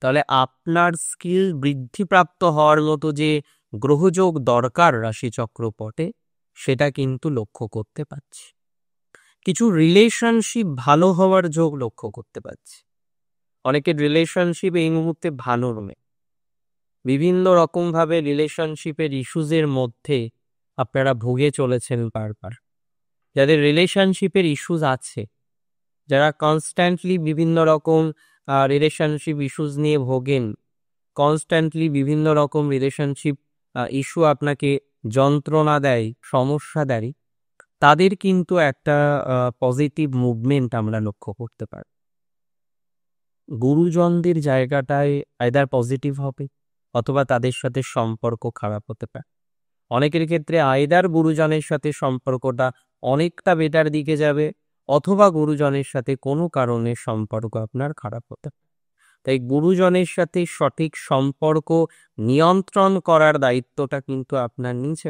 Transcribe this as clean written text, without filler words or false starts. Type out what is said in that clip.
তাহলে আপনার স্কিল বৃদ্ধিপ্রাপ্ত হওয়ার মতো যে গ্রহযোগ দরকার রাশিচক্রপটে, সেটা কিন্তু লক্ষ্য করতে পারছি। কিছু রিলেশনশিপ ভালো হওয়ার যোগ লক্ষ্য করতে পারছি। অনেকের রিলেশনশিপ এই মুহূর্তে ভালো নয়, বিভিন্ন রকমভাবে রিলেশনশিপের ইস্যুজের মধ্যে আপনারা ভুগে চলেছেন বারবার। যাদের রিলেশনশিপের ইস্যুজ আছে, যারা কনস্ট্যান্টলি বিভিন্ন রকম রিলেশনশিপ ইস্যুজ নিয়ে ভোগেন, কনস্ট্যান্টলি বিভিন্ন রকম রিলেশনশিপ ইস্যু আপনাকে যন্ত্রণা দেয়, সমস্যা দেয়, তাদের কিন্তু একটা পজিটিভ মুভমেন্ট আমরা লক্ষ্য করতে পারি। গুরুজনদের জায়গাটায় আইদার পজিটিভ হবে অথবা তাদের সাথে সম্পর্ক খারাপ হতে পারে। অনেকের ক্ষেত্রে আইদার গুরুজনের সাথে সম্পর্কটা অনেকটা বেটার দিকে যাবে, অথবা গুরুজনের সাথে কোনো কারণে সম্পর্ক আপনার খারাপ হতে পারে। তাই গুরুজনের সাথে সঠিক সম্পর্ক নিয়ন্ত্রণ করার দায়িত্বটা কিন্তু আপনার নিচে।